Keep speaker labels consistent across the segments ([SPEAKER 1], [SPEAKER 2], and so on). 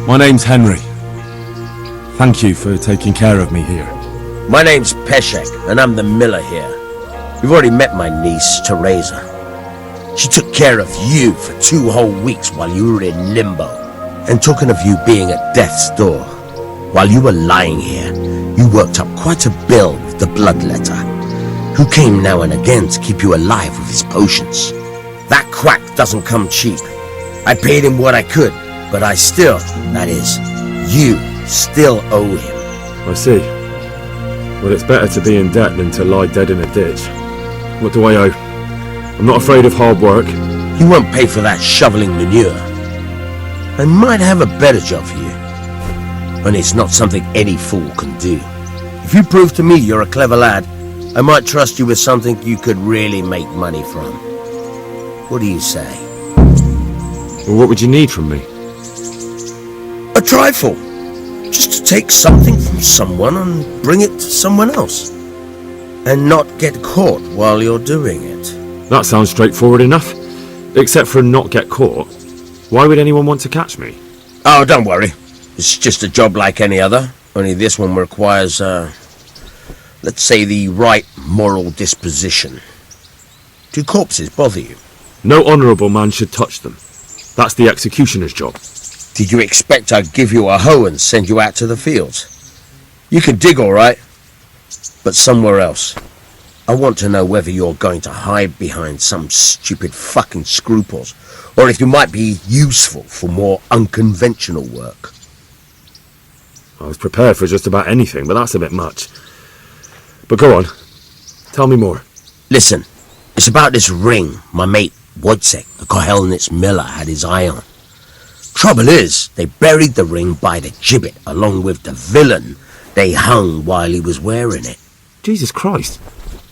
[SPEAKER 1] My name's Henry. Thank you for taking care of me here.
[SPEAKER 2] My name's Peshek, and I'm the Miller here. You've already met my niece, Teresa. She took care of you for 2 whole weeks while you were in limbo. And talking of you being at death's door, while you were lying here, you worked up quite a bill with the bloodletter, who came now and again to keep you alive with his potions. That quack doesn't come cheap. I paid him what I could, but I still, that is, you still owe him.
[SPEAKER 1] I see. Well, it's better to be in debt than to lie dead in a ditch. What do I owe? I'm not afraid of hard work.
[SPEAKER 2] You won't pay for that shoveling manure. I might have a better job for you. And it's not something any fool can do. If you prove to me you're a clever lad, I might trust you with something you could really make money from. What do you say?
[SPEAKER 1] Well, what would you need from me?
[SPEAKER 2] A trifle. Just to take something from someone and bring it to someone else. And not get caught while you're doing it.
[SPEAKER 1] That sounds straightforward enough. Except for not get caught. Why would anyone want to catch me?
[SPEAKER 2] Oh, don't worry. It's just a job like any other. Only this one requires, let's say, the right moral disposition. Do corpses bother you?
[SPEAKER 1] No honourable man should touch them. That's the executioner's job.
[SPEAKER 2] Did you expect I'd give you a hoe and send you out to the fields? You can dig all right, but somewhere else. I want to know whether you're going to hide behind some stupid fucking scruples, or if you might be useful for more unconventional work.
[SPEAKER 1] I was prepared for just about anything, but that's a bit much. But go on. Tell me more.
[SPEAKER 2] Listen, it's about this ring my mate Wojciech, the Kohelnitz Miller, had his eye on. Trouble is, they buried the ring by the gibbet along with the villain they hung while he was wearing it.
[SPEAKER 1] Jesus Christ.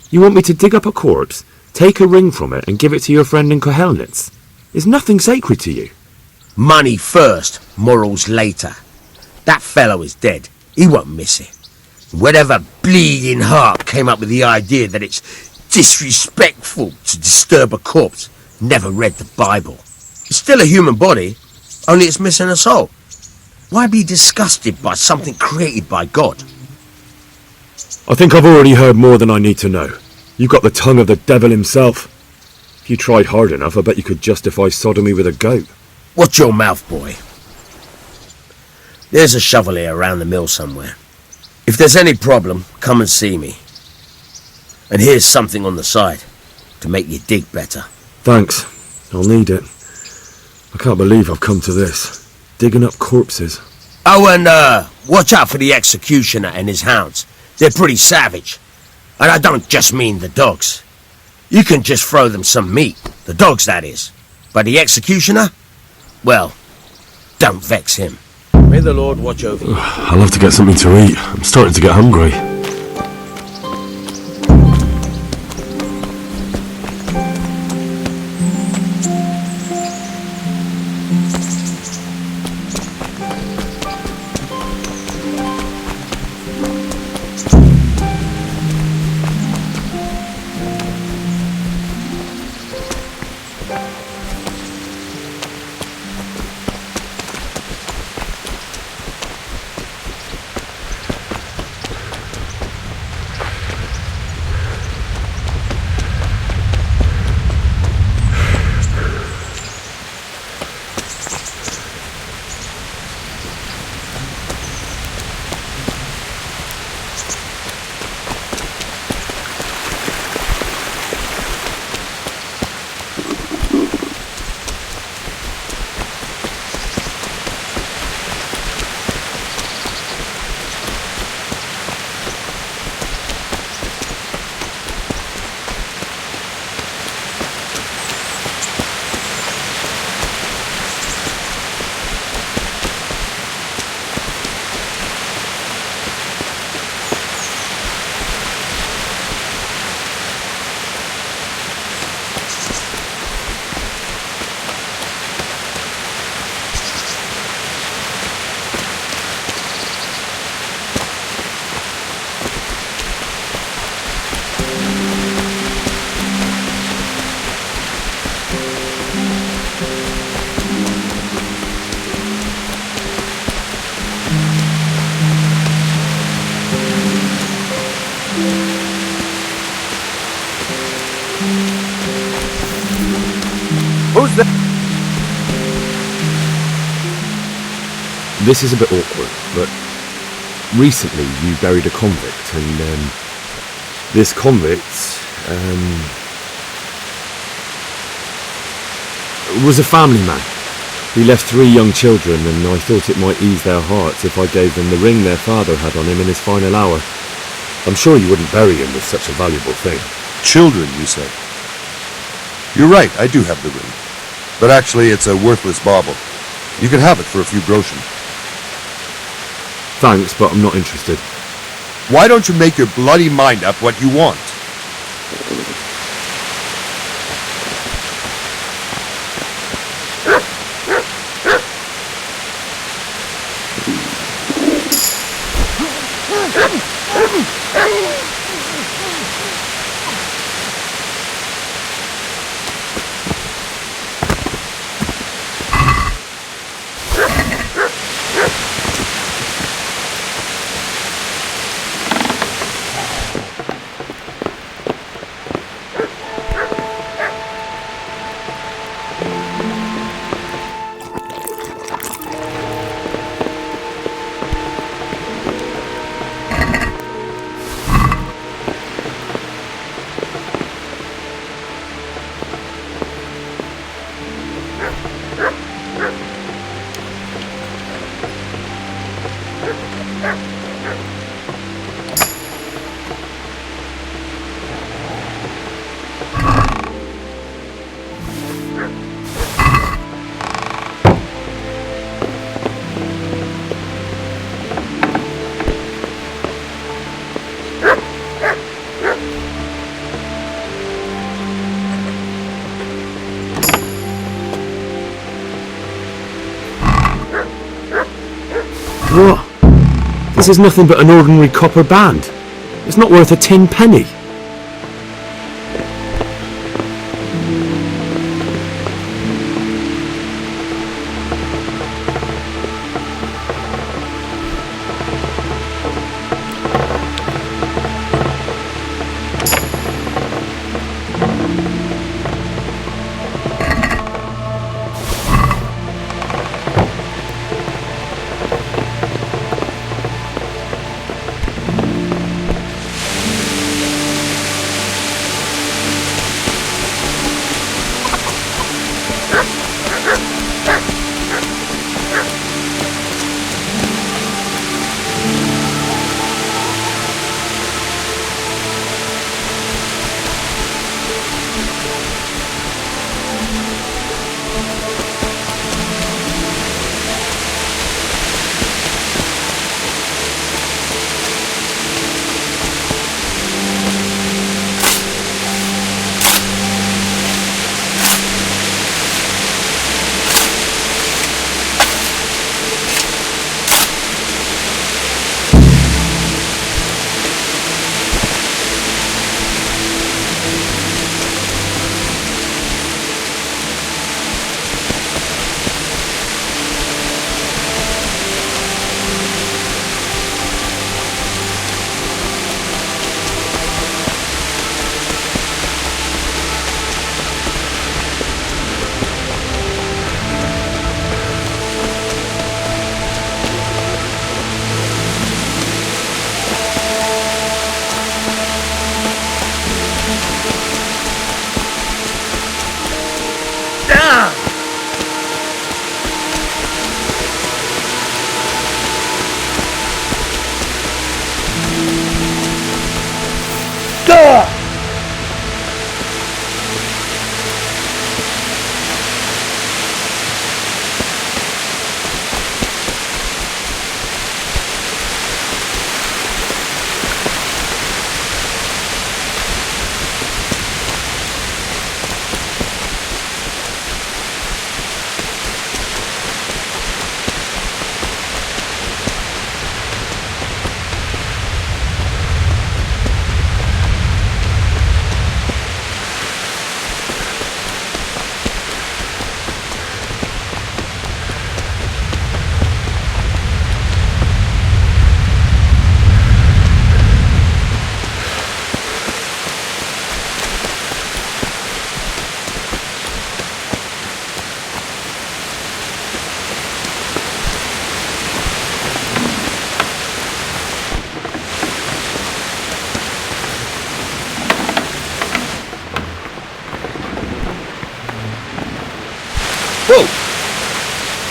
[SPEAKER 1] You want me to dig up a corpse, take a ring from it and give it to your friend in Kohelnitz? Is nothing sacred to you?
[SPEAKER 2] Money first, morals later. That fellow is dead. He won't miss it. Whatever bleeding heart came up with the idea that it's disrespectful to disturb a corpse never read the Bible. It's still a human body, only it's missing a soul. Why be disgusted by something created by God?
[SPEAKER 1] I think I've already heard more than I need to know. You've got the tongue of the devil himself. If you tried hard enough, I bet you could justify sodomy with a goat.
[SPEAKER 2] Watch your mouth, boy. There's a shovel here around the mill somewhere. If there's any problem, come and see me. And here's something on the side to make you dig better.
[SPEAKER 1] Thanks. I'll need it. I can't believe I've come to this. Digging up corpses.
[SPEAKER 2] Oh, and watch out for the executioner and his hounds. They're pretty savage. And I don't just mean the dogs. You can just throw them some meat. The dogs, that is. But the executioner? Well, don't vex him. May the Lord watch over you.
[SPEAKER 1] I'll have to get something to eat. I'm starting to get hungry. This is a bit awkward, but recently you buried a convict, and this convict was a family man. He left 3 young children, and I thought it might ease their hearts if I gave them the ring their father had on him in his final hour. I'm sure you wouldn't bury him with such a valuable thing.
[SPEAKER 3] Children, you said? You're right, I do have the ring. But actually, it's a worthless bauble. You can have it for a few groschen.
[SPEAKER 1] Thanks, but I'm not interested.
[SPEAKER 3] Why don't you make your bloody mind up what you want?
[SPEAKER 1] What? This is nothing but an ordinary copper band. It's not worth a 10 penny.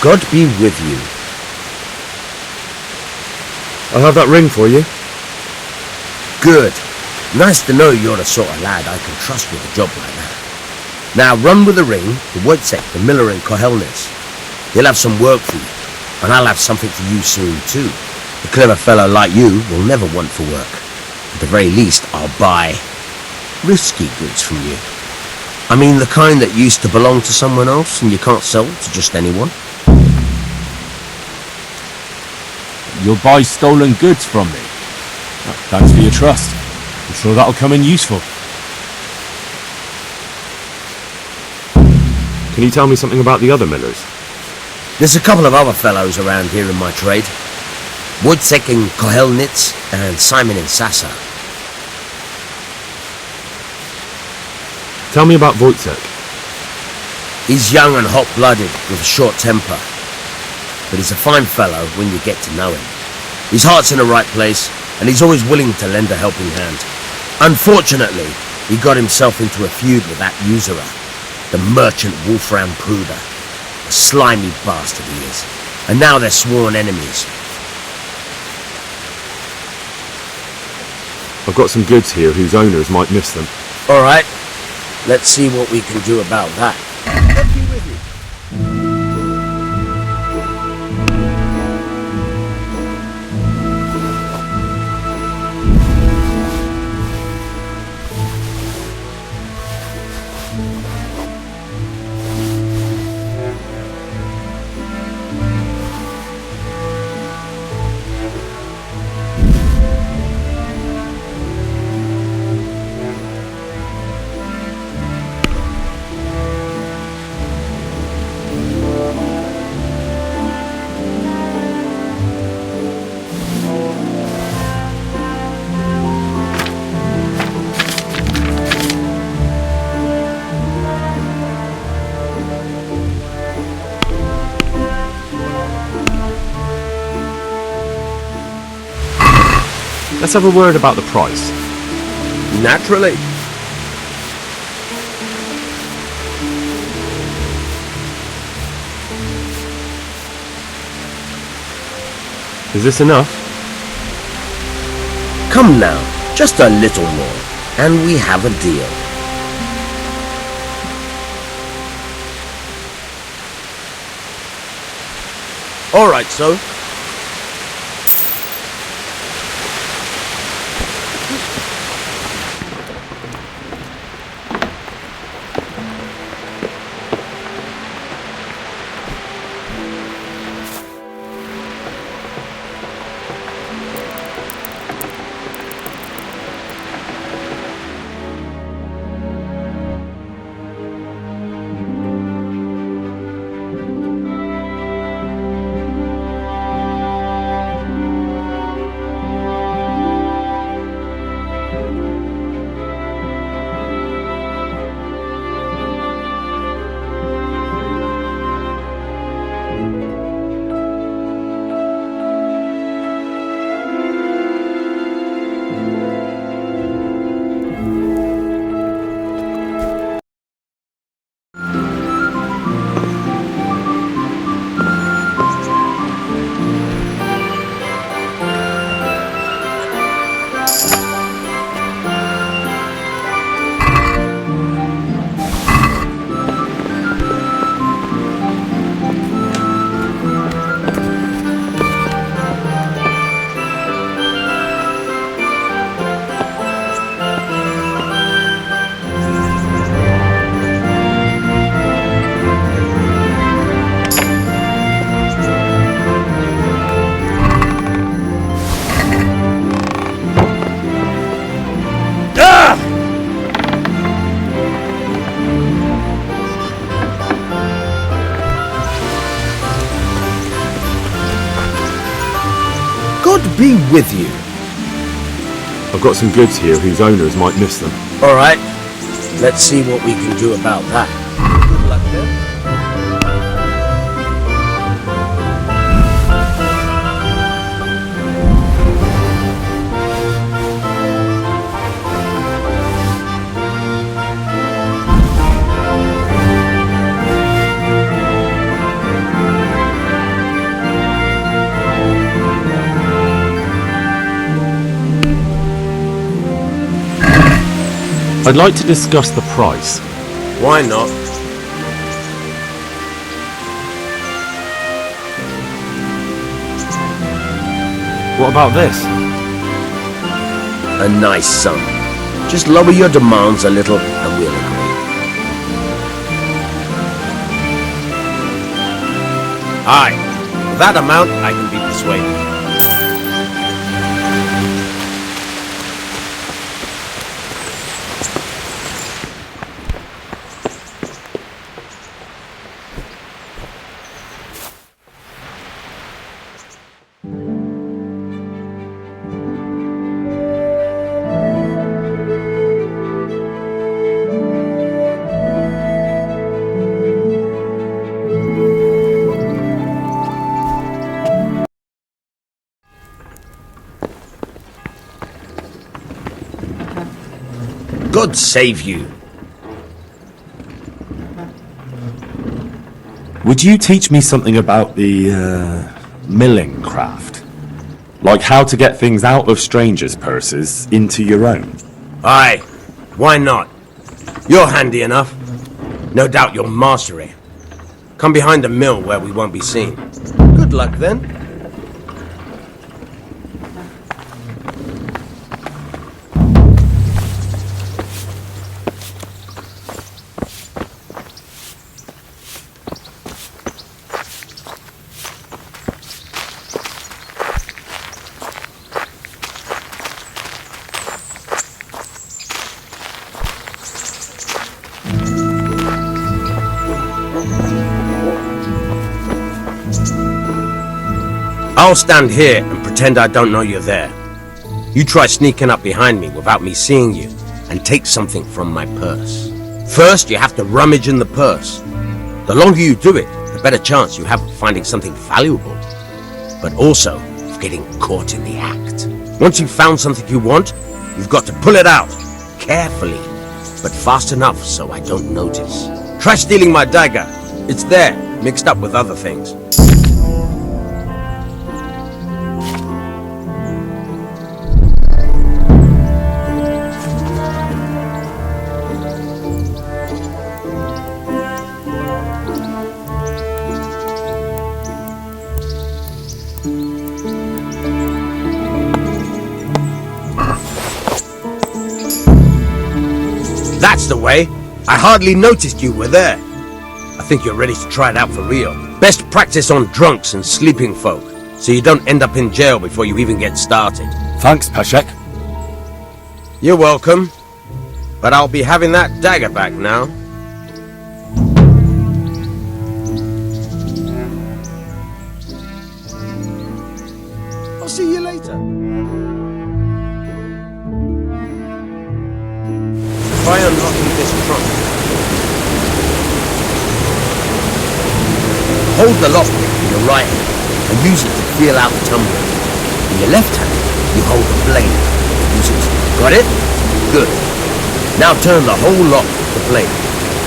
[SPEAKER 2] God be with you.
[SPEAKER 1] I have that ring for you.
[SPEAKER 2] Good. Nice to know you're the sort of lad I can trust with a job like that. Now run with the ring to Wojciech, the miller in Kohelnitz. He'll have some work for you, and I'll have something for you soon too. A clever fellow like you will never want for work. At the very least, I'll buy risky goods from you. I mean the kind that used to belong to someone else and you can't sell to just anyone.
[SPEAKER 4] You'll buy stolen goods from me. Thanks for your trust. I'm sure that'll come in useful.
[SPEAKER 1] Can you tell me something about the other millers?
[SPEAKER 2] There's a couple of other fellows around here in my trade. Wojciech in Kohelnitz and Simon in Sassa.
[SPEAKER 1] Tell me about Wojciech.
[SPEAKER 2] He's young and hot-blooded with a short temper. But he's a fine fellow when you get to know him. His heart's in the right place, and he's always willing to lend a helping hand. Unfortunately, he got himself into a feud with that usurer, the merchant Wolfram Pruder. A slimy bastard he is. And now they're sworn enemies.
[SPEAKER 1] I've got some goods here whose owners might miss them.
[SPEAKER 2] All right, let's see what we can do about that. God be with you.
[SPEAKER 4] Let's have a word about the price.
[SPEAKER 2] Naturally.
[SPEAKER 4] Is this enough?
[SPEAKER 2] Come now, just a little more, and we have a deal. All right, so. God be with you.
[SPEAKER 1] I've got some goods here whose owners might miss them.
[SPEAKER 2] All right, let's see what we can do about that. Good luck, then.
[SPEAKER 1] I'd like to discuss the price.
[SPEAKER 2] Why not?
[SPEAKER 1] What about this?
[SPEAKER 2] A nice sum. Just lower your demands a little and we'll agree. Aye, for that amount I can be persuaded. God save you.
[SPEAKER 1] Would you teach me something about the, milling craft? Like how to get things out of strangers' purses into your own?
[SPEAKER 2] Aye, why not? You're handy enough. No doubt you'll master it. Come behind the mill where we won't be seen. Good luck then. I'll stand here and pretend I don't know you're there. You try sneaking up behind me without me seeing you, and take something from my purse. First, you have to rummage in the purse. The longer you do it, the better chance you have of finding something valuable, but also of getting caught in the act. Once you've found something you want, you've got to pull it out, carefully, but fast enough so I don't notice. Try stealing my dagger. It's there, mixed up with other things. That's the way. I hardly noticed you were there. I think you're ready to try it out for real. Best practice on drunks and sleeping folk, so you don't end up in jail before you even get started.
[SPEAKER 1] Thanks, Peshek.
[SPEAKER 2] You're welcome. But I'll be having that dagger back now. I'll see you later. Try unlocking this trunk. Hold the lockpick in your right hand and use it to feel out the tumbler. In your left hand, you hold the blade. Use it. Got it? Good. Now turn the whole lock with the blade,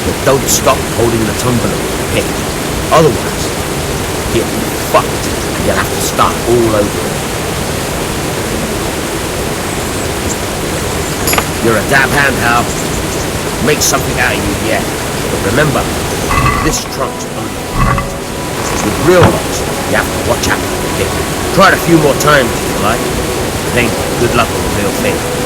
[SPEAKER 2] but don't stop holding the tumbler with the pick. Otherwise, you'll be fucked and you'll have to start all over. You're a damn hand, Hal. Make something out of you yet. But remember, this trunk's only practice. With real locks, you have to watch out for the pick. Try it a few more times if you like. Then good luck with the real thing.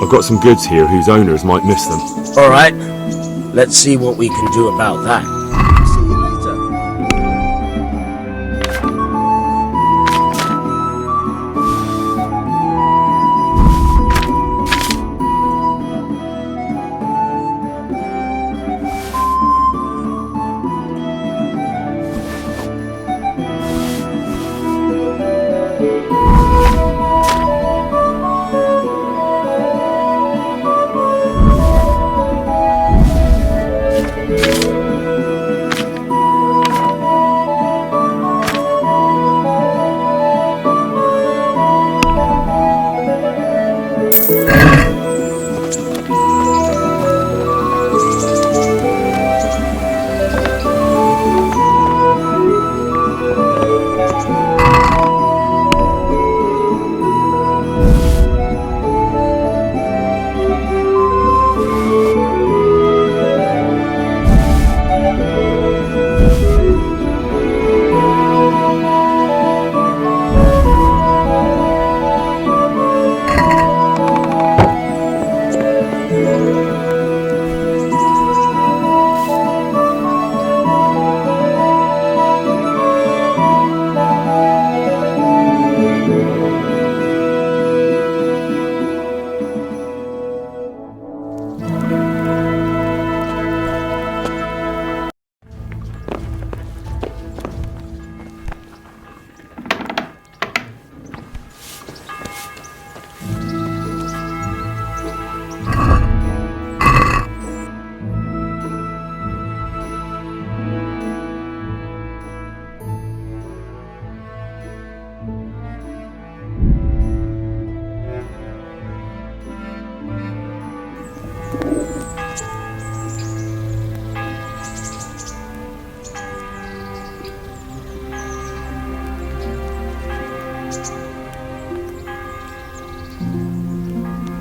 [SPEAKER 1] I've got some goods here whose owners might miss them.
[SPEAKER 2] All right. Let's see what we can do about that. See you later.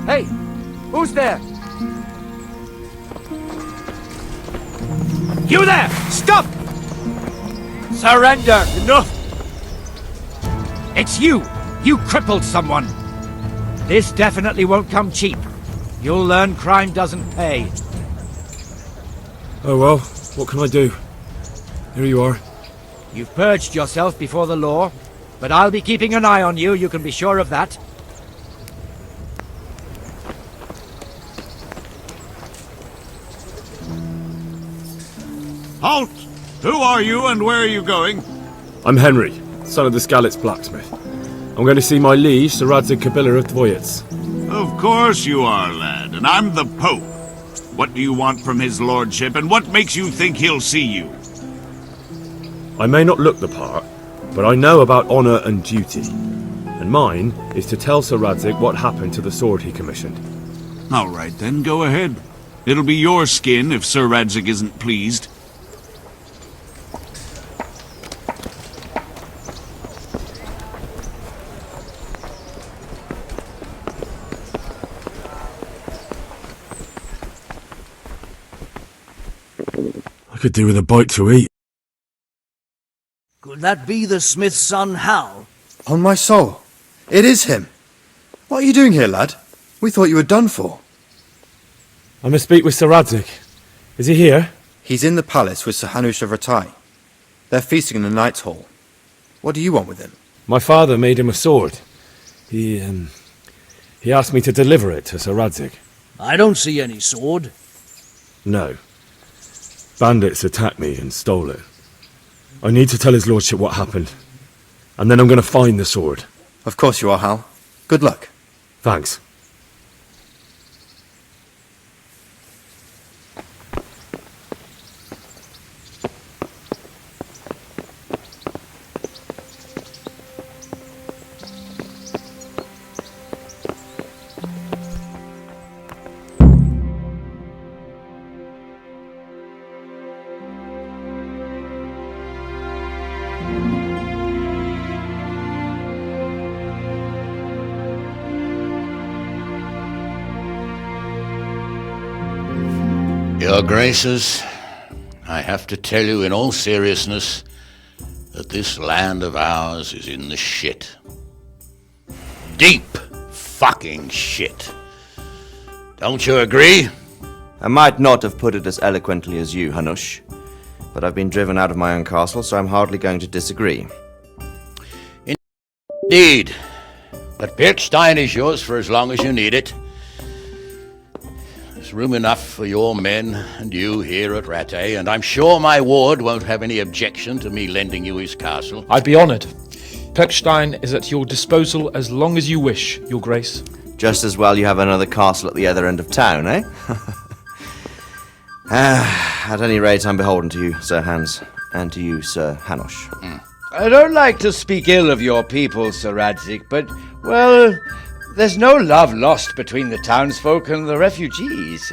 [SPEAKER 5] Hey, who's there? You there! Stop! Surrender! Enough! It's you! You crippled someone! This definitely won't come cheap. You'll learn crime doesn't pay.
[SPEAKER 1] Oh well, what can I do? Here you are.
[SPEAKER 5] You've purged yourself before the law, but I'll be keeping an eye on you, you can be sure of that.
[SPEAKER 6] Halt! Who are you and where are you going?
[SPEAKER 1] I'm Henry, son of the Skalitz blacksmith. I'm going to see my liege, Sir Radzig Kobyla of Dvoyitz.
[SPEAKER 6] Of course you are, lad, and I'm the Pope. What do you want from his lordship, and what makes you think he'll see you?
[SPEAKER 1] I may not look the part, but I know about honour and duty. And mine is to tell Sir Radzig what happened to the sword he commissioned.
[SPEAKER 6] All right, then, go ahead. It'll be your skin if Sir Radzig isn't pleased.
[SPEAKER 1] I could do with a bite to eat.
[SPEAKER 7] Could that be the smith's son, Hal?
[SPEAKER 3] On my soul. It is him. What are you doing here, lad? We thought you were done for.
[SPEAKER 1] I must speak with Sir Radzig. Is he here?
[SPEAKER 3] He's in the palace with Sir Hanush of Ratai. They're feasting in the Knight's Hall. What do you want with him?
[SPEAKER 1] My father made him a sword. He asked me to deliver it to Sir Radzig.
[SPEAKER 7] I don't see any sword.
[SPEAKER 1] No. Bandits attacked me and stole it. I need to tell his lordship what happened. And then I'm going to find the sword.
[SPEAKER 3] Of course you are, Hal. Good luck.
[SPEAKER 1] Thanks.
[SPEAKER 8] Your Graces, I have to tell you in all seriousness that this land of ours is in the shit. Deep fucking shit. Don't you agree?
[SPEAKER 9] I might not have put it as eloquently as you, Hanush, but I've been driven out of my own castle, so I'm hardly going to disagree.
[SPEAKER 8] Indeed. But Birkstein is yours for as long as you need it. There's room enough for your men and you here at Rattay, and I'm sure my ward won't have any objection to me lending you his castle.
[SPEAKER 10] I'd be honoured. Pirkstein is at your disposal as long as you wish, Your Grace.
[SPEAKER 9] Just as well you have another castle at the other end of town, eh? At any rate, I'm beholden to you, Sir Hans, and to you, Sir Hanush.
[SPEAKER 5] I don't like to speak ill of your people, Sir Radzig, but, well, there's no love lost between the townsfolk and the refugees.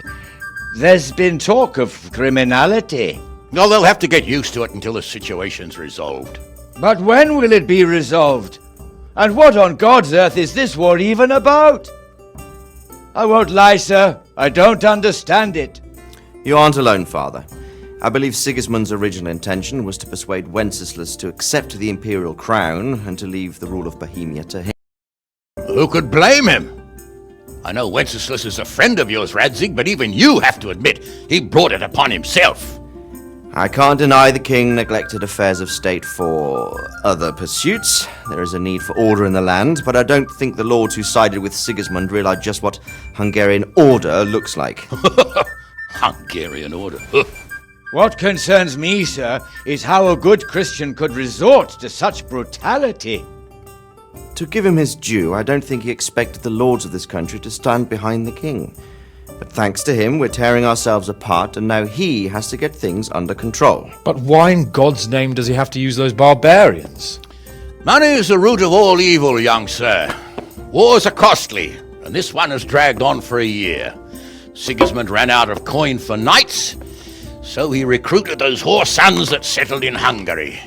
[SPEAKER 5] There's been talk of criminality.
[SPEAKER 8] No, they'll have to get used to it until the situation's resolved.
[SPEAKER 5] But when will it be resolved? And what on God's earth is this war even about? I won't lie, sir. I don't understand it.
[SPEAKER 9] You aren't alone, Father. I believe Sigismund's original intention was to persuade Wenceslas to accept the imperial crown and to leave the rule of Bohemia to him.
[SPEAKER 8] Who could blame him? I know Wenceslas is a friend of yours, Radzig, but even you have to admit he brought it upon himself.
[SPEAKER 9] I can't deny the king neglected affairs of state for other pursuits. There is a need for order in the land, but I don't think the lords who sided with Sigismund realized just what Hungarian order looks like.
[SPEAKER 8] Hungarian order.
[SPEAKER 5] What concerns me, sir, is how a good Christian could resort to such brutality.
[SPEAKER 9] To give him his due, I don't think he expected the lords of this country to stand behind the king. But thanks to him, we're tearing ourselves apart, and now he has to get things under control.
[SPEAKER 10] But why in God's name does he have to use those barbarians?
[SPEAKER 8] Money is the root of all evil, young sir. Wars are costly, and this one has dragged on for a year. Sigismund ran out of coin for knights, so he recruited those whore sons that settled in Hungary.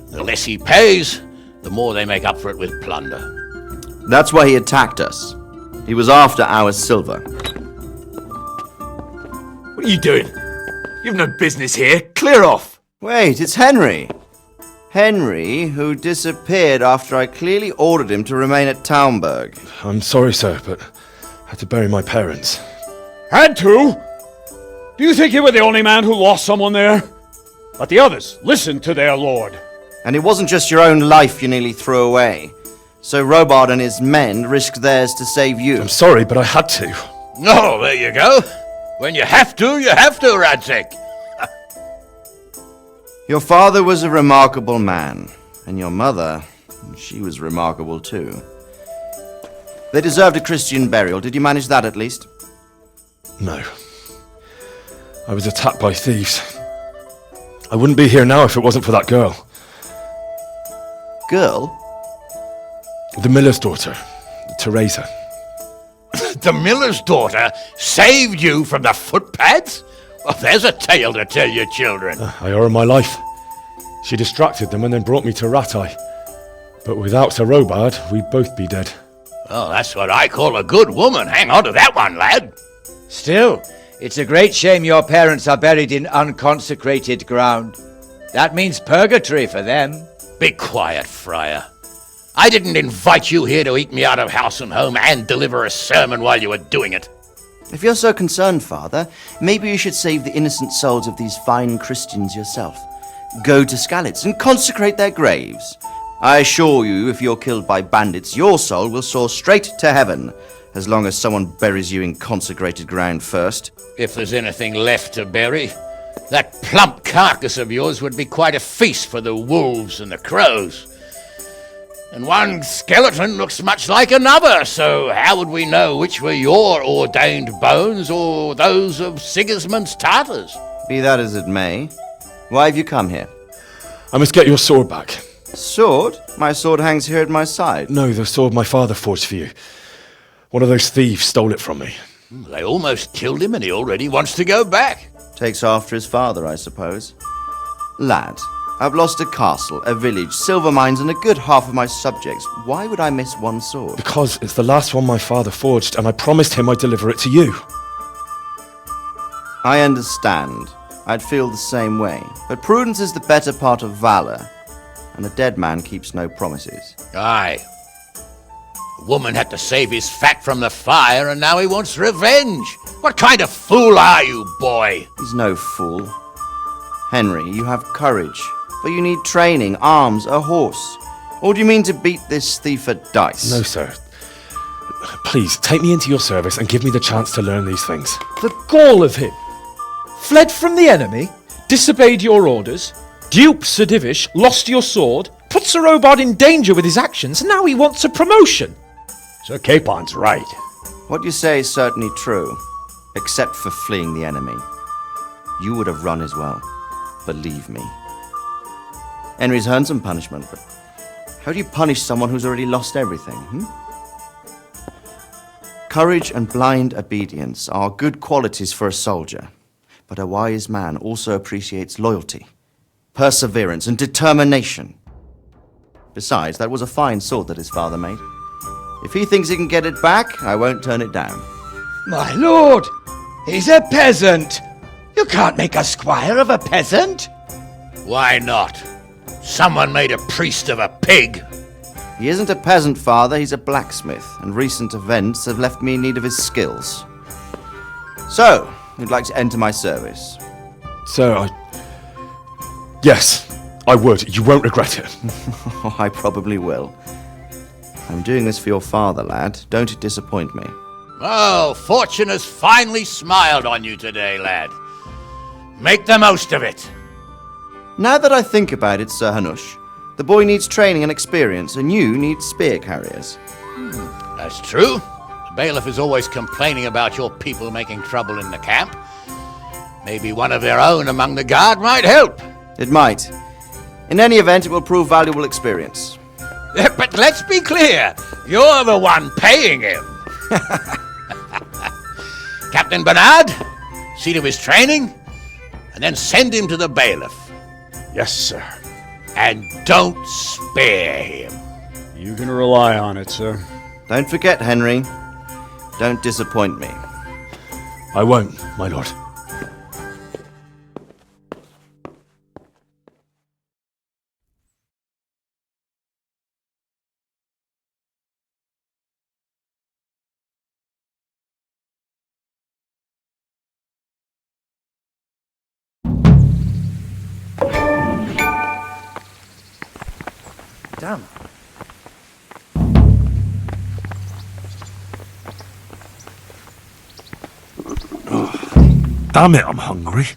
[SPEAKER 8] The less he pays, the more they make up for it with plunder.
[SPEAKER 9] That's why he attacked us. He was after our silver.
[SPEAKER 11] What are you doing? You've no business here. Clear off!
[SPEAKER 9] Wait, it's Henry. Henry, who disappeared after I clearly ordered him to remain at Taunberg.
[SPEAKER 1] I'm sorry, sir, but I had to bury my parents.
[SPEAKER 11] Had to? Do you think you were the only man who lost someone there? But the others listened to their lord.
[SPEAKER 9] And it wasn't just your own life you nearly threw away. So Robard and his men risked theirs to save you.
[SPEAKER 1] I'm sorry, but I had to.
[SPEAKER 8] Oh, there you go. When you have to, Radzig.
[SPEAKER 9] Your father was a remarkable man, and your mother, she was remarkable too. They deserved a Christian burial. Did you manage that at least?
[SPEAKER 1] No. I was attacked by thieves. I wouldn't be here now if it wasn't for that girl.
[SPEAKER 9] Girl?
[SPEAKER 1] The miller's daughter, Teresa.
[SPEAKER 8] The miller's daughter saved you from the footpads? Well, there's a tale to tell your children.
[SPEAKER 1] I owe her my life. She distracted them and then brought me to Rattay. But without Sir Robard, we'd both be dead.
[SPEAKER 8] Oh, that's what I call a good woman. Hang on to that one, lad.
[SPEAKER 5] Still, it's a great shame your parents are buried in unconsecrated ground. That means purgatory for them.
[SPEAKER 8] Be quiet, friar. I didn't invite you here to eat me out of house and home and deliver a sermon while you were doing it.
[SPEAKER 9] If you're so concerned, Father, maybe you should save the innocent souls of these fine Christians yourself. Go to Skalitz and consecrate their graves. I assure you, if you're killed by bandits, your soul will soar straight to heaven, as long as someone buries you in consecrated ground first.
[SPEAKER 8] If there's anything left to bury, that plump carcass of yours would be quite a feast for the wolves and the crows. And one skeleton looks much like another, so how would we know which were your ordained bones or those of Sigismund's Tartars?
[SPEAKER 9] Be that as it may, why have you come here?
[SPEAKER 1] I must get your sword back.
[SPEAKER 9] Sword? My sword hangs here at my side.
[SPEAKER 1] No, the sword my father forged for you. One of those thieves stole it from me.
[SPEAKER 8] They almost killed him and he already wants to go back.
[SPEAKER 9] Takes after his father, I suppose. Lad, I've lost a castle, a village, silver mines, and a good half of my subjects. Why would I miss one sword?
[SPEAKER 1] Because it's the last one my father forged, and I promised him I'd deliver it to you.
[SPEAKER 9] I understand. I'd feel the same way. But prudence is the better part of valor, and a dead man keeps no promises.
[SPEAKER 8] Aye. A woman had to save his fat from the fire, and now he wants revenge. What kind of fool are you, boy?
[SPEAKER 9] He's no fool. Henry, you have courage, but you need training, arms, a horse. Or do you mean to beat this thief at dice?
[SPEAKER 12] No, sir. Please, take me into your service and give me the chance to learn these things.
[SPEAKER 10] The gall of him! Fled from the enemy, disobeyed your orders, duped Sir Divish, lost your sword, put Sir Robard in danger with his actions, and now he wants a promotion.
[SPEAKER 11] Sir Capon's right.
[SPEAKER 9] What you say is certainly true, except for fleeing the enemy. You would have run as well, believe me. Henry's earned some punishment, but how do you punish someone who's already lost everything, Courage and blind obedience are good qualities for a soldier, but a wise man also appreciates loyalty, perseverance, and determination. Besides, that was a fine sword that his father made. If he thinks he can get it back, I won't turn it down.
[SPEAKER 5] My lord, he's a peasant. You can't make a squire of a peasant.
[SPEAKER 8] Why not? Someone made a priest of a pig.
[SPEAKER 9] He isn't a peasant, father, he's a blacksmith, and recent events have left me in need of his skills. So, you'd like to enter my service?
[SPEAKER 12] Sir, Yes, I would. You won't regret it.
[SPEAKER 9] Oh, I probably will. I'm doing this for your father, lad. Don't it disappoint me.
[SPEAKER 8] Oh, fortune has finally smiled on you today, lad. Make the most of it.
[SPEAKER 9] Now that I think about it, Sir Hanush, the boy needs training and experience, and you need spear carriers.
[SPEAKER 8] That's true. The bailiff is always complaining about your people making trouble in the camp. Maybe one of their own among the guard might help.
[SPEAKER 9] It might. In any event, it will prove valuable experience.
[SPEAKER 8] But let's be clear. You're the one paying him. Captain Bernard, see to his training, and then send him to the bailiff.
[SPEAKER 11] Yes, sir.
[SPEAKER 8] And don't spare him.
[SPEAKER 11] You can rely on it, sir.
[SPEAKER 9] Don't forget, Henry. Don't disappoint me.
[SPEAKER 12] I won't, my lord.
[SPEAKER 9] Damn.
[SPEAKER 12] Damn it, I'm hungry.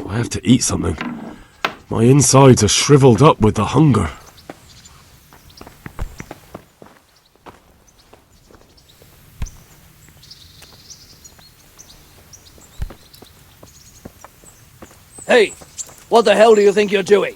[SPEAKER 12] I have to eat something. My insides are shriveled up with the hunger.
[SPEAKER 7] Hey, what the hell do you think you're doing?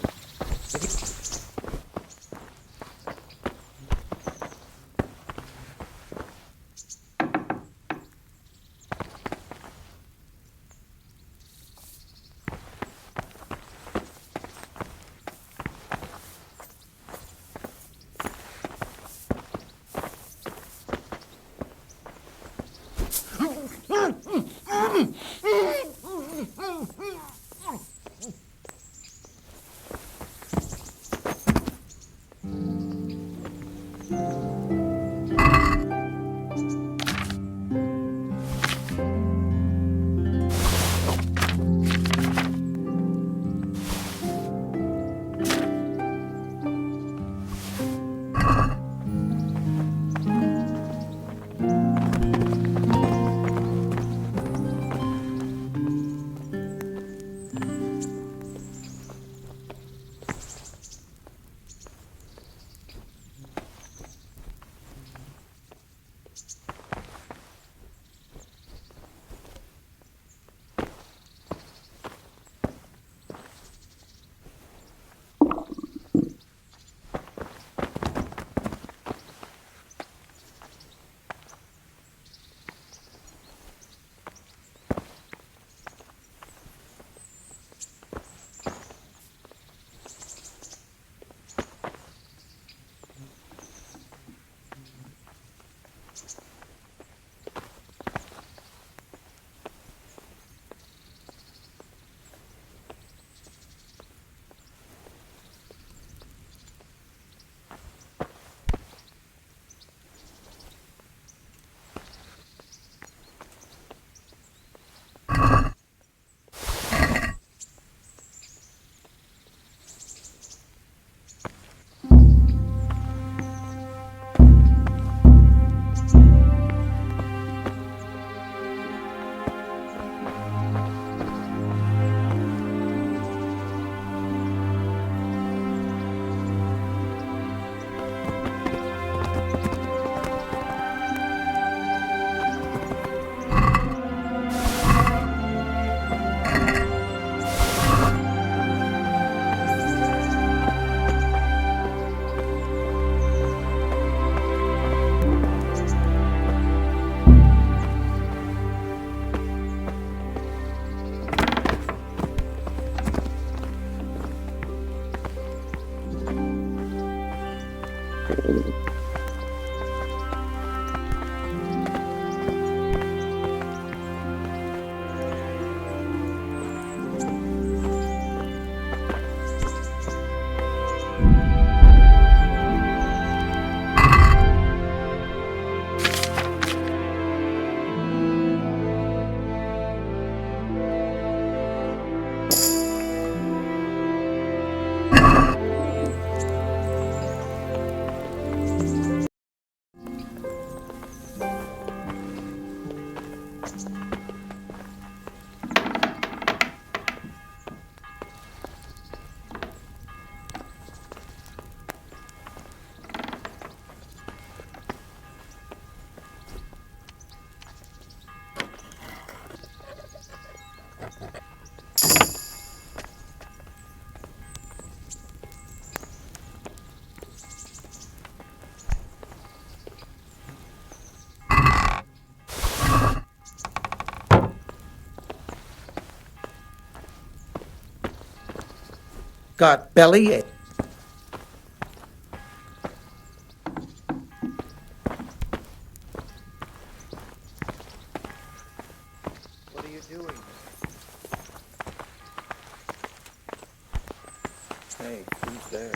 [SPEAKER 13] Got bellyache.
[SPEAKER 9] What are you doing? Hey, who's there?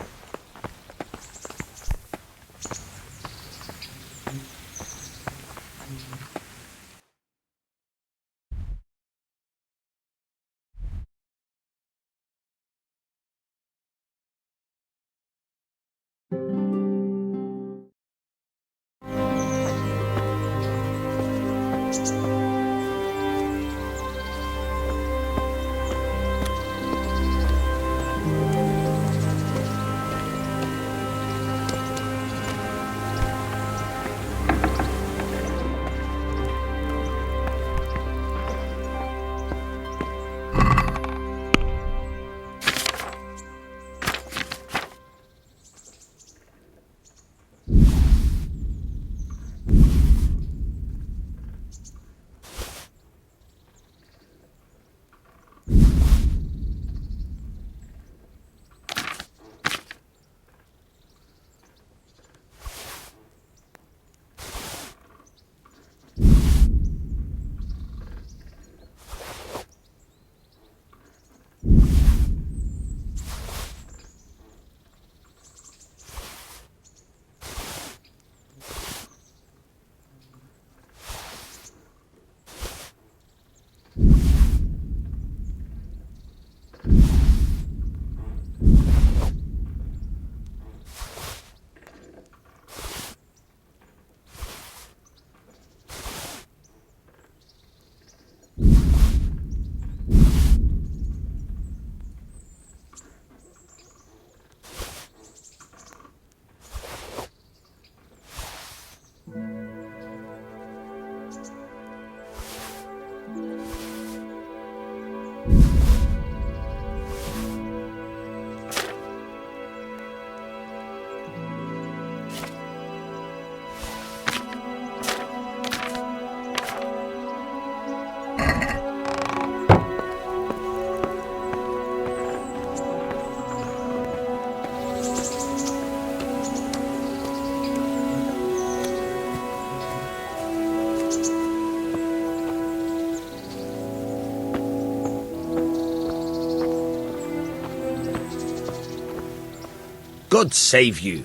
[SPEAKER 2] God save you.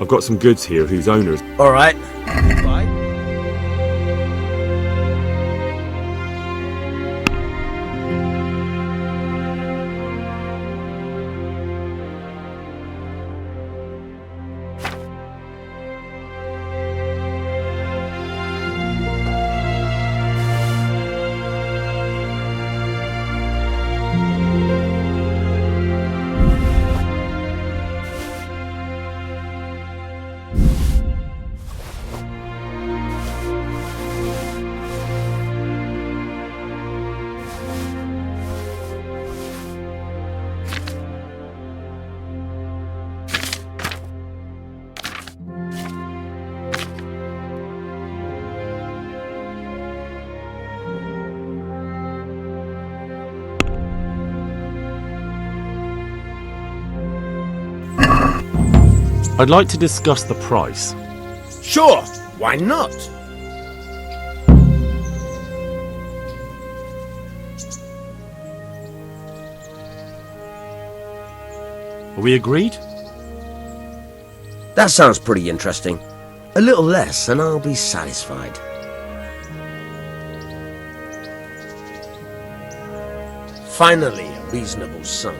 [SPEAKER 1] I've got some goods here whose owners...
[SPEAKER 2] All right.
[SPEAKER 12] I'd like to discuss the price.
[SPEAKER 2] Sure, why not?
[SPEAKER 12] Are we agreed?
[SPEAKER 2] That sounds pretty interesting. A little less and I'll be satisfied. Finally, a reasonable sum.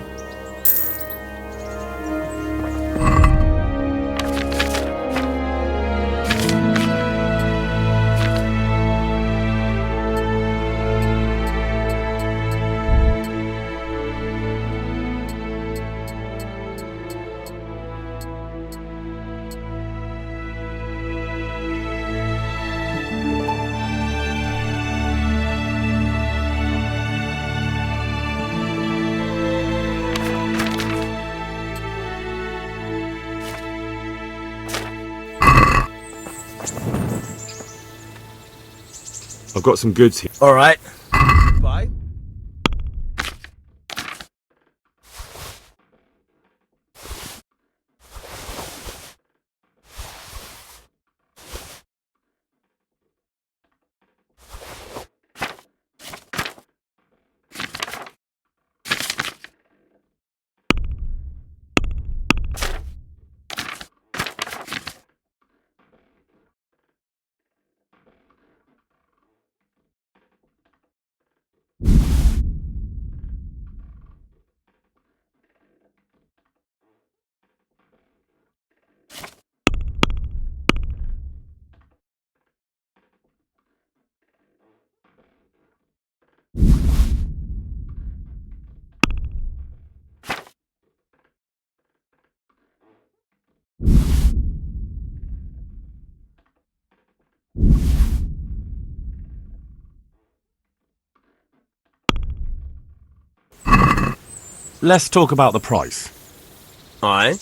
[SPEAKER 1] I've got some goods here.
[SPEAKER 2] All right. Bye.
[SPEAKER 12] Let's talk about the price.
[SPEAKER 2] Aye.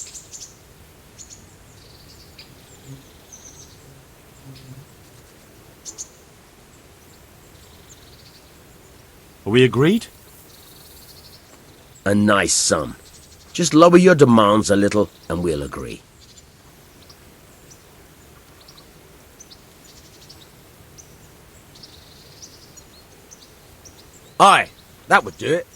[SPEAKER 12] Are we agreed?
[SPEAKER 2] A nice sum. Just lower your demands a little and we'll agree. Aye, that would do it.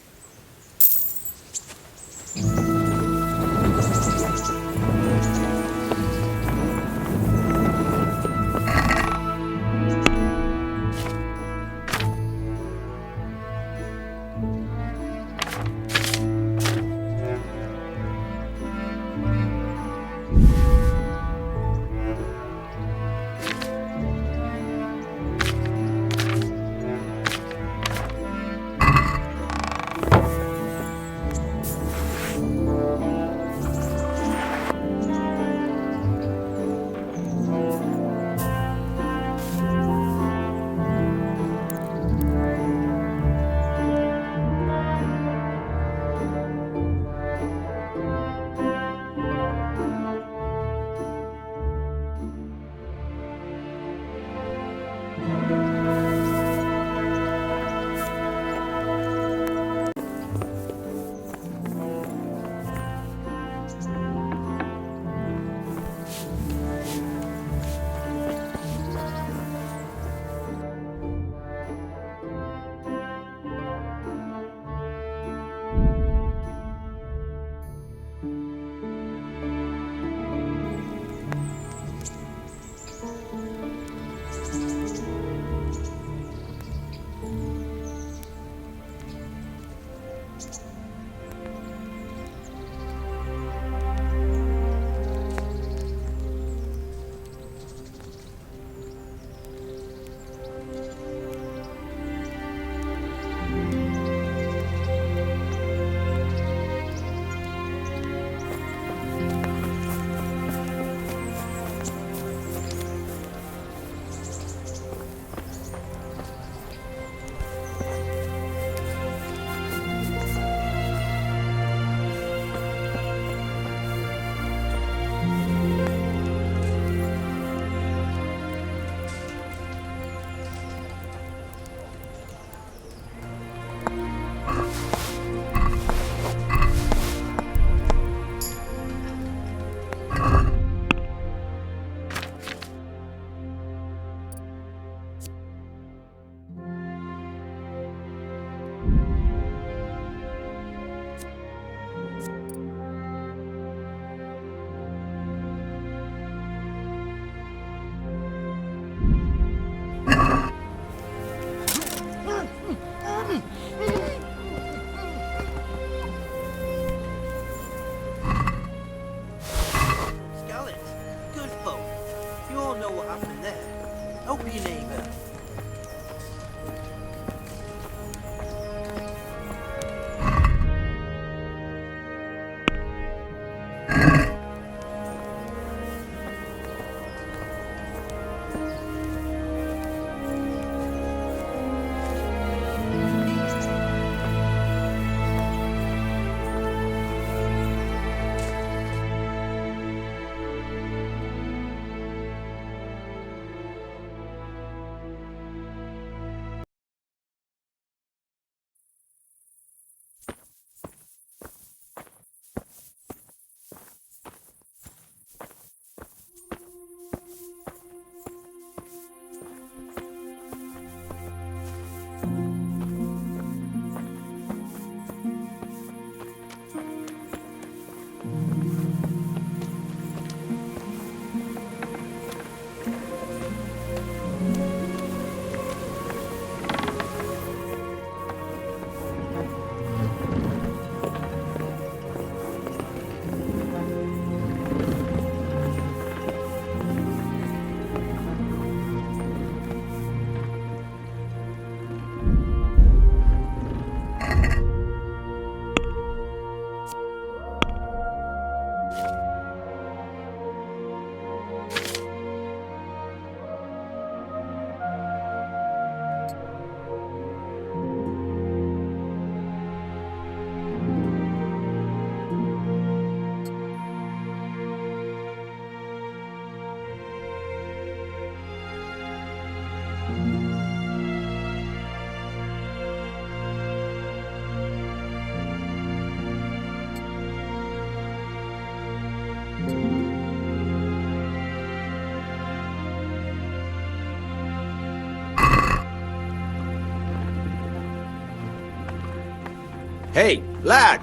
[SPEAKER 2] Hey, lad!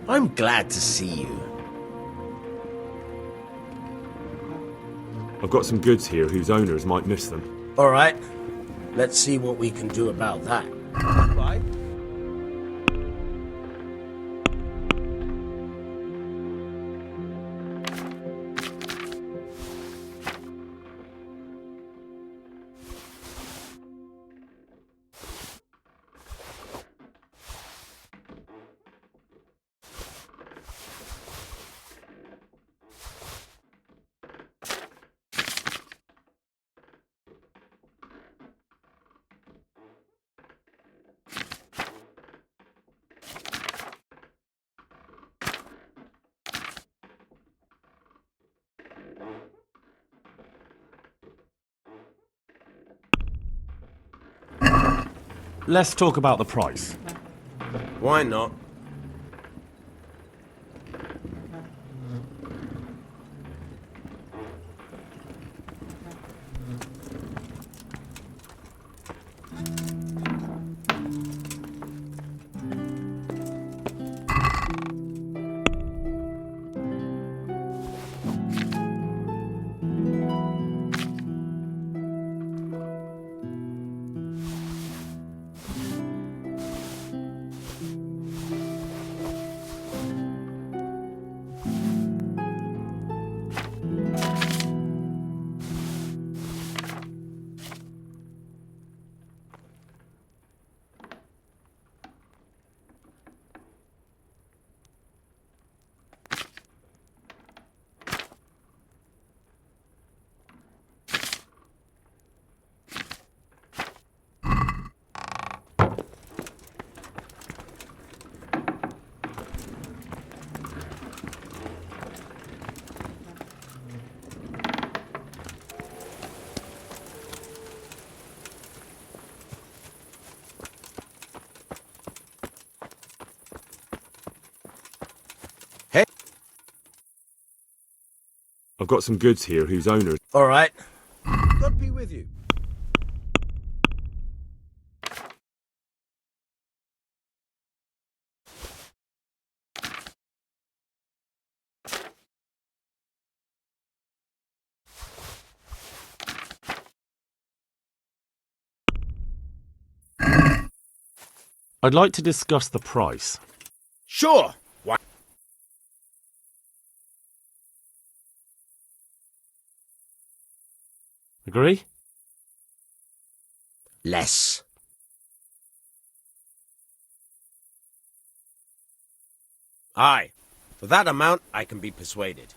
[SPEAKER 2] I'm glad to see you.
[SPEAKER 1] I've got some goods here whose owners might miss them.
[SPEAKER 2] Alright, let's see what we can do about that. Right?
[SPEAKER 12] Let's talk about the price.
[SPEAKER 2] Why not?
[SPEAKER 1] I've got some goods here whose owners...
[SPEAKER 2] Alright. God be with you.
[SPEAKER 12] I'd like to discuss the price.
[SPEAKER 2] Sure. Why?
[SPEAKER 12] Agree?
[SPEAKER 2] Less. Aye. For that amount, I can be persuaded.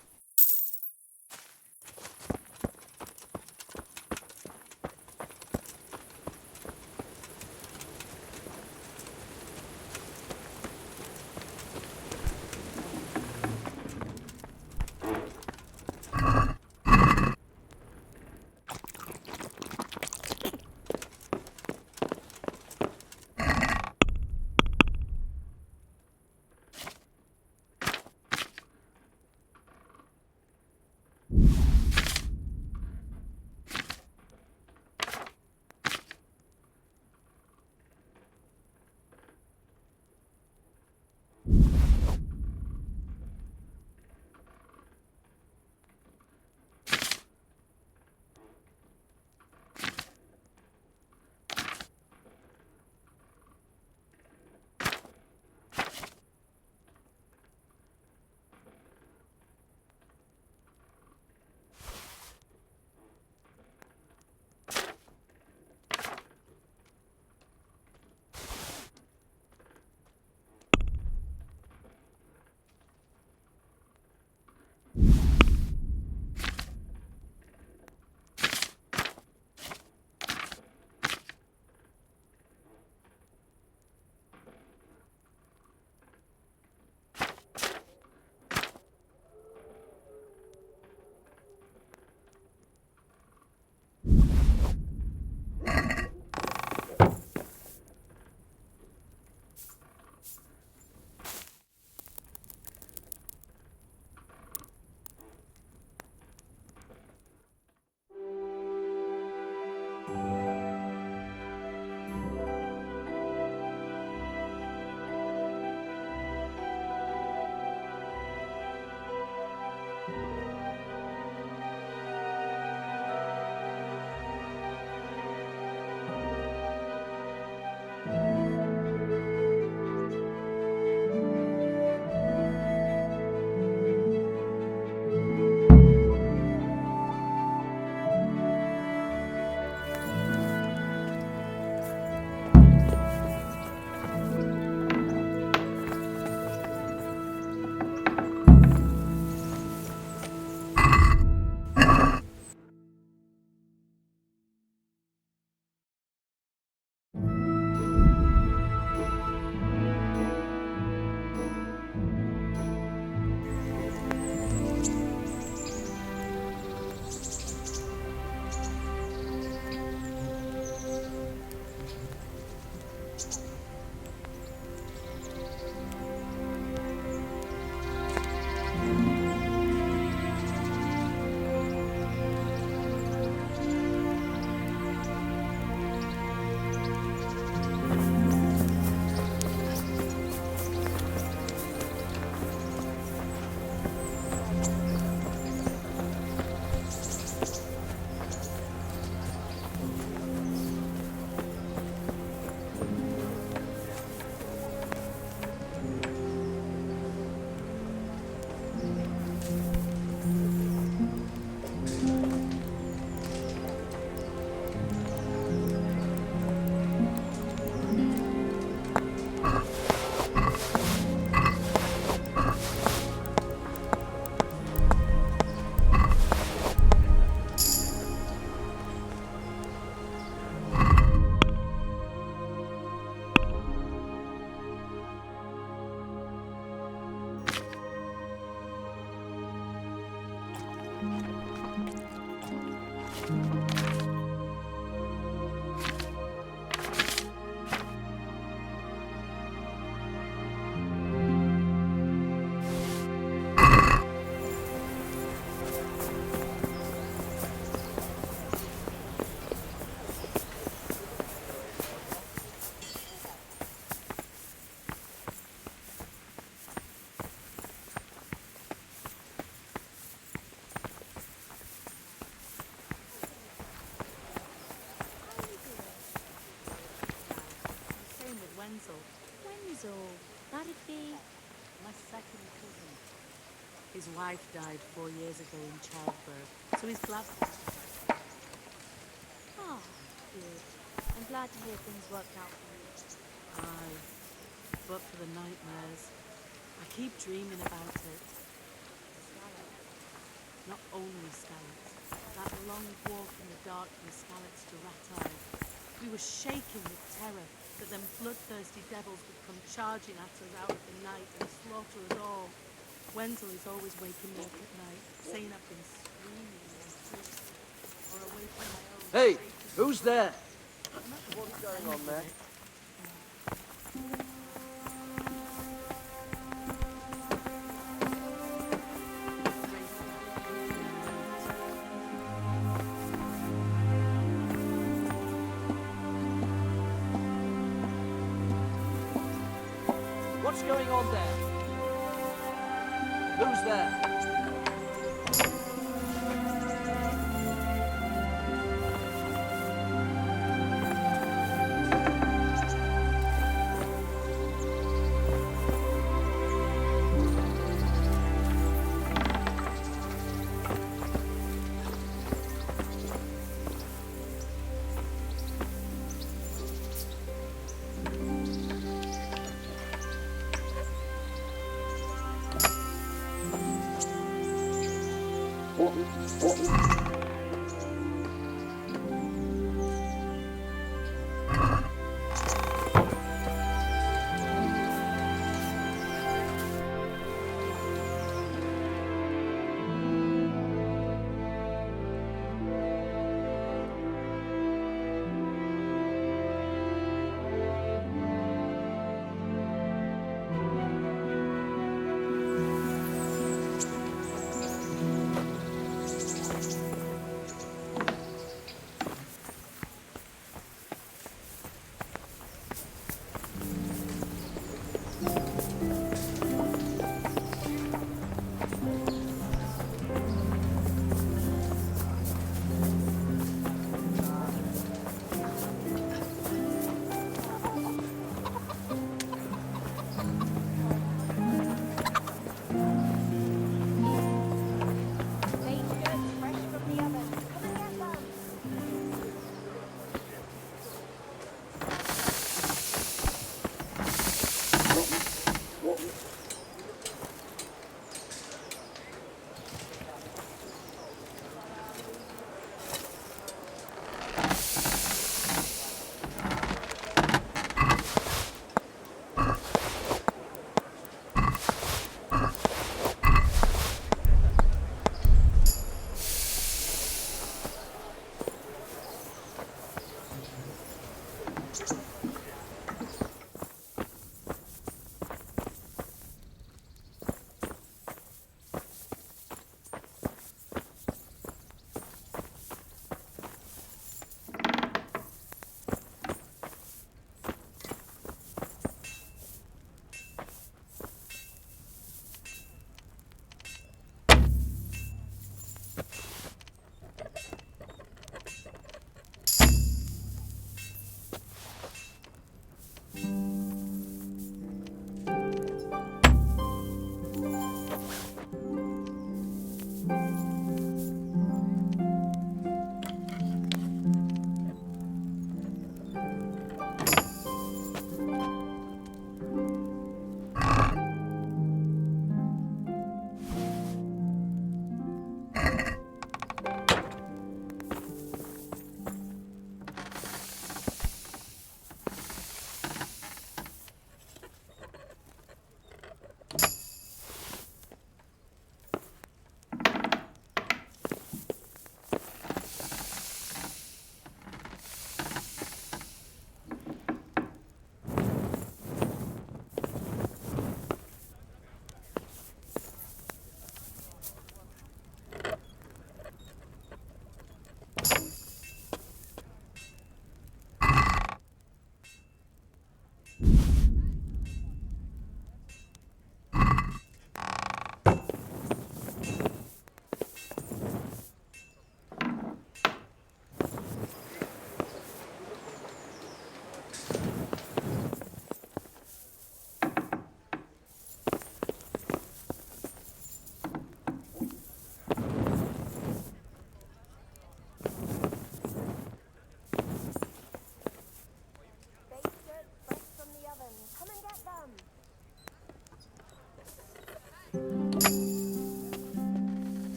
[SPEAKER 13] Wenzel.
[SPEAKER 14] Wenzel? That'd be...
[SPEAKER 13] My second cousin. His wife died 4 years ago in childbirth, so he's glad for her.
[SPEAKER 14] Oh, good. I'm glad to hear things worked out for you.
[SPEAKER 13] Aye, but for the nightmares. I keep dreaming about it. Not only Skalitz, that long walk in the dark from Skalitz to Ratai. We were shaking with terror that them bloodthirsty devils would come charging at us out of the night and slaughter us all. Wenzel is always waking me up at night, saying I've been screaming in sleep, or away from my own.
[SPEAKER 7] Hey, who's there?
[SPEAKER 9] What's going on there?
[SPEAKER 7] What's going on there? Who's there?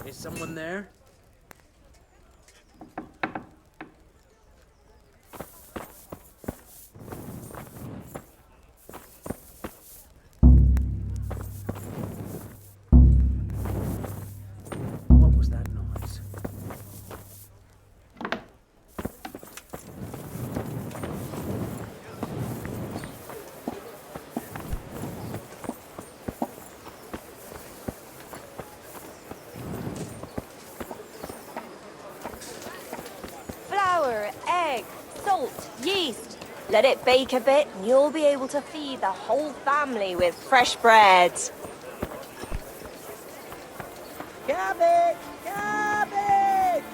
[SPEAKER 7] Is someone there? What was that noise?
[SPEAKER 14] Flour, egg, salt, yeast. Let it bake a bit and you'll be able to feed the whole family with fresh bread.
[SPEAKER 7] Cabbage! Cabbage!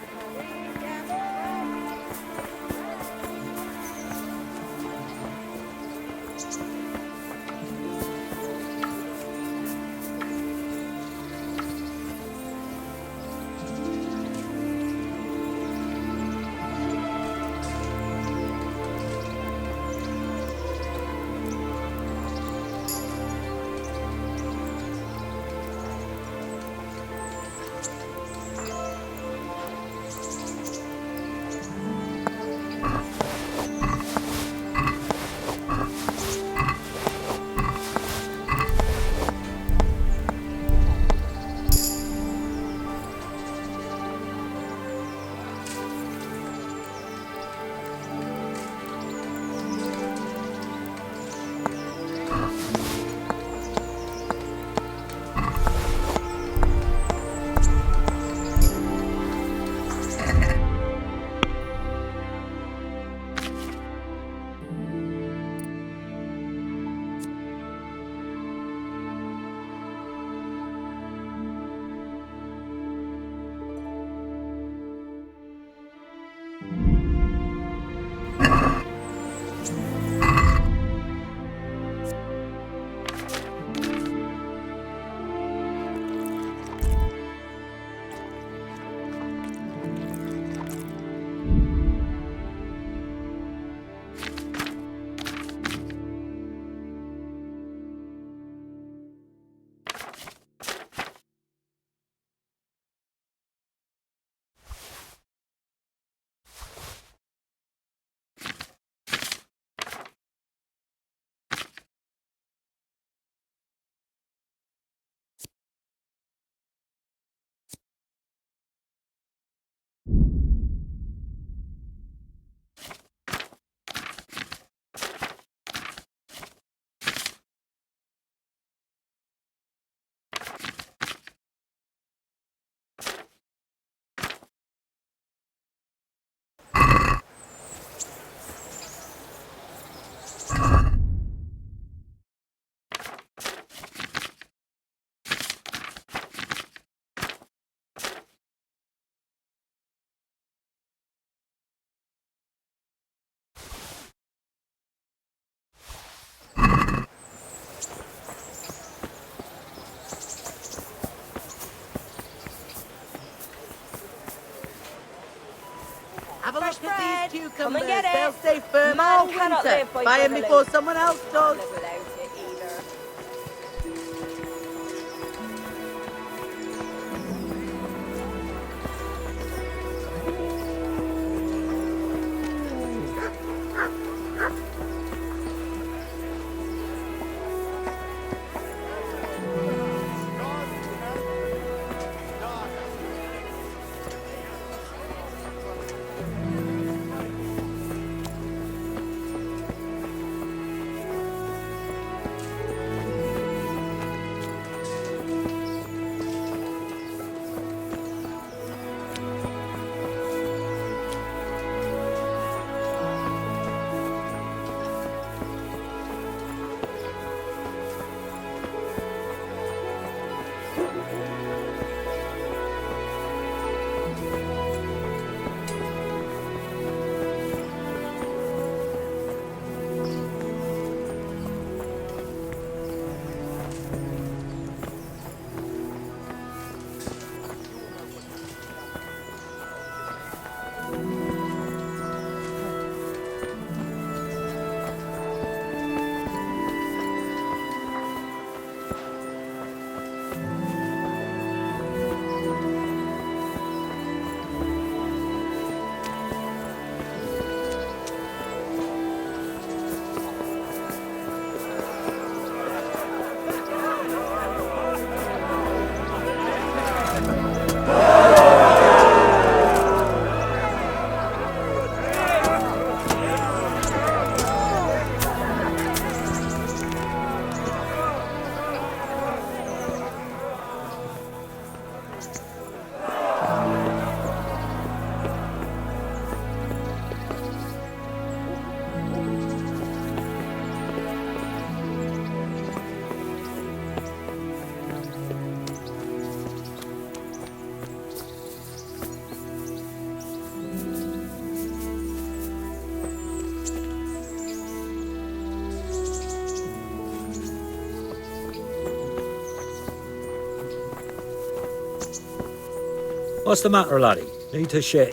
[SPEAKER 15] Have a look
[SPEAKER 14] Fresh
[SPEAKER 15] at these
[SPEAKER 14] bread. Come and
[SPEAKER 15] cucumbers.
[SPEAKER 14] get it.
[SPEAKER 15] They'll stay firm
[SPEAKER 14] Man
[SPEAKER 15] all
[SPEAKER 14] cannot
[SPEAKER 15] winter.
[SPEAKER 14] live by
[SPEAKER 15] Buy them
[SPEAKER 14] bread
[SPEAKER 15] before
[SPEAKER 14] alone.
[SPEAKER 15] someone else
[SPEAKER 14] Can't
[SPEAKER 15] does.
[SPEAKER 14] live without it either.
[SPEAKER 15] What's the matter, laddie? Need to shit?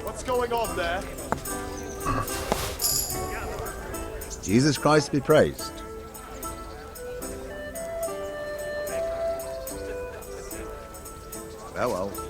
[SPEAKER 16] What's going on there?
[SPEAKER 17] Jesus Christ be praised. Well.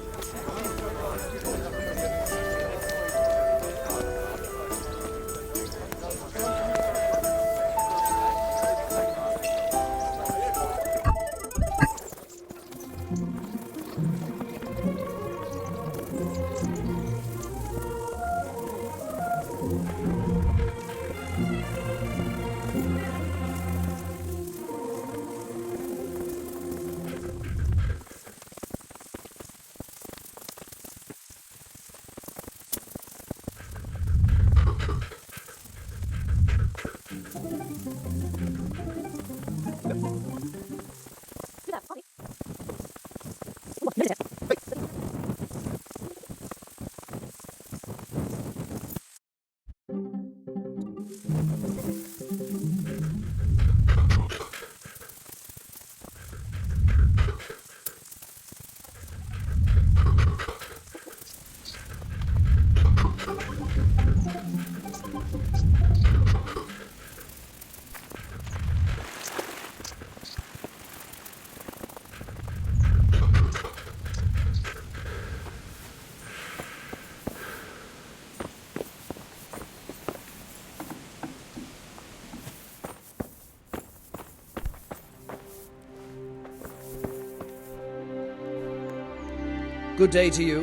[SPEAKER 7] Good day to you.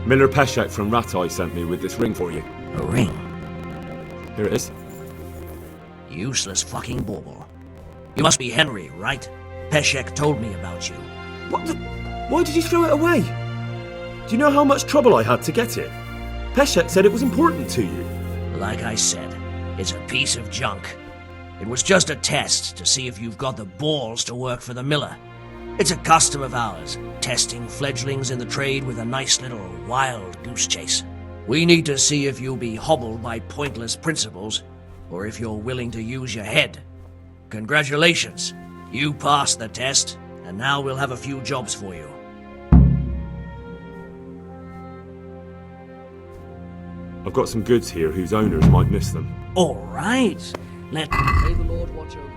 [SPEAKER 1] Miller Peshek from Ratai sent me with this ring for you.
[SPEAKER 18] A ring?
[SPEAKER 1] Here it is.
[SPEAKER 18] Useless fucking bauble. You must be Henry, right? Peshek told me about you.
[SPEAKER 1] What the... Why did you throw it away? Do you know how much trouble I had to get it? Peshek said it was important to you.
[SPEAKER 18] Like I said, it's a piece of junk. It was just a test to see if you've got the balls to work for the Miller. It's a custom of ours, testing fledglings in the trade with a nice little wild goose chase. We need to see if you'll be hobbled by pointless principles, or if you're willing to use your head. Congratulations, you passed the test, and now we'll have a few jobs for you.
[SPEAKER 1] I've got some goods here whose owners might miss them.
[SPEAKER 18] All right,
[SPEAKER 7] May the Lord watch over you.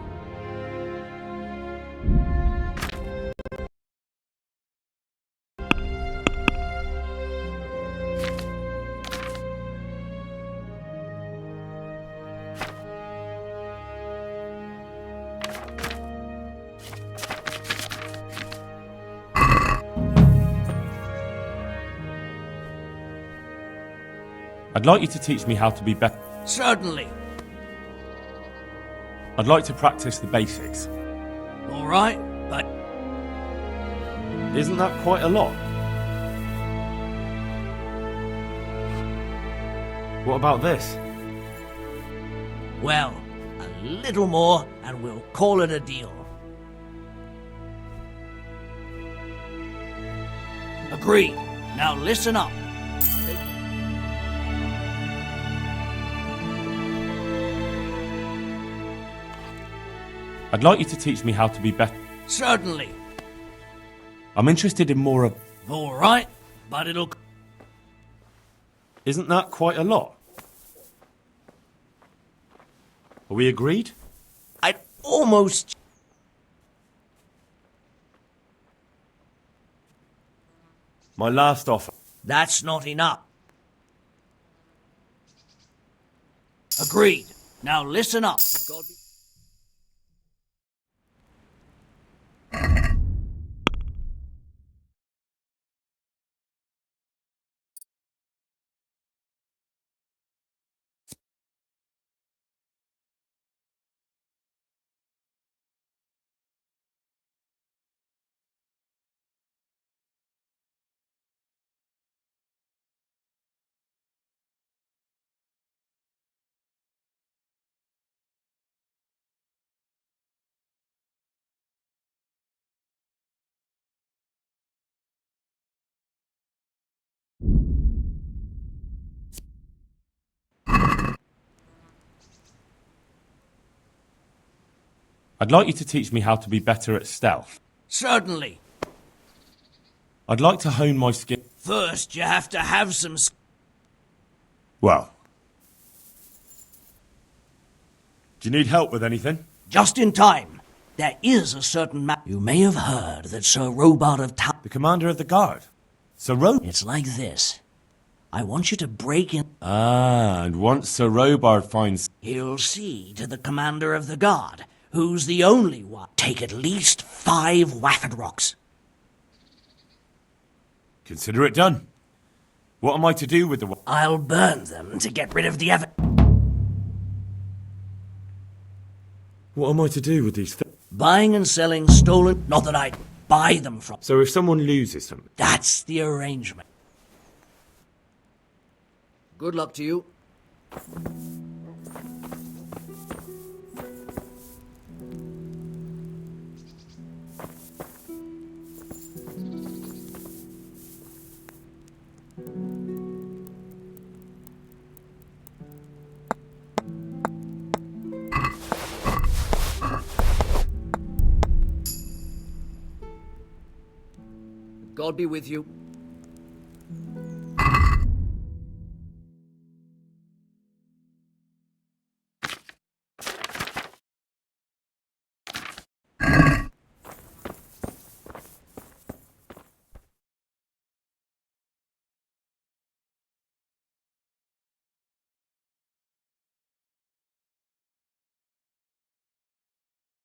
[SPEAKER 4] I'd like you to teach me how to be better.
[SPEAKER 18] Certainly.
[SPEAKER 4] I'd like to practice the basics.
[SPEAKER 18] All right, but
[SPEAKER 4] Isn't that quite a lot? What about this?
[SPEAKER 18] well, a little more and we'll call it a deal. Agreed. Now listen up.
[SPEAKER 4] I'd like you to teach me how to be better.
[SPEAKER 18] Certainly.
[SPEAKER 4] I'm interested in more of...
[SPEAKER 18] All right, but it'll...
[SPEAKER 4] Isn't that quite a lot? Are we agreed?
[SPEAKER 18] I'd almost...
[SPEAKER 4] My last offer.
[SPEAKER 18] That's not enough. Agreed. Now listen up.
[SPEAKER 4] I'd like you to teach me how to be better at stealth.
[SPEAKER 18] Certainly.
[SPEAKER 4] I'd like to hone my skill.
[SPEAKER 18] First, you have to have some...
[SPEAKER 4] Well. Do you need help with anything?
[SPEAKER 18] Just in time. There is a certain man... You may have heard that Sir Robard of Town...
[SPEAKER 4] The commander of the guard. Sir Robard?
[SPEAKER 18] It's like this. I want you to break in...
[SPEAKER 4] Ah, and once Sir Robard finds...
[SPEAKER 18] He'll see to the commander of the guard, who's the only one. Take at least 5 Wafford rocks.
[SPEAKER 4] Consider it done. What am I to do with the...
[SPEAKER 18] I'll burn them to get rid of the evidence.
[SPEAKER 1] What am I to do with these things?
[SPEAKER 18] Buying and selling stolen... Not that I'd buy them from...
[SPEAKER 1] So if someone loses something...
[SPEAKER 18] That's the arrangement. Good luck to you. God be with you.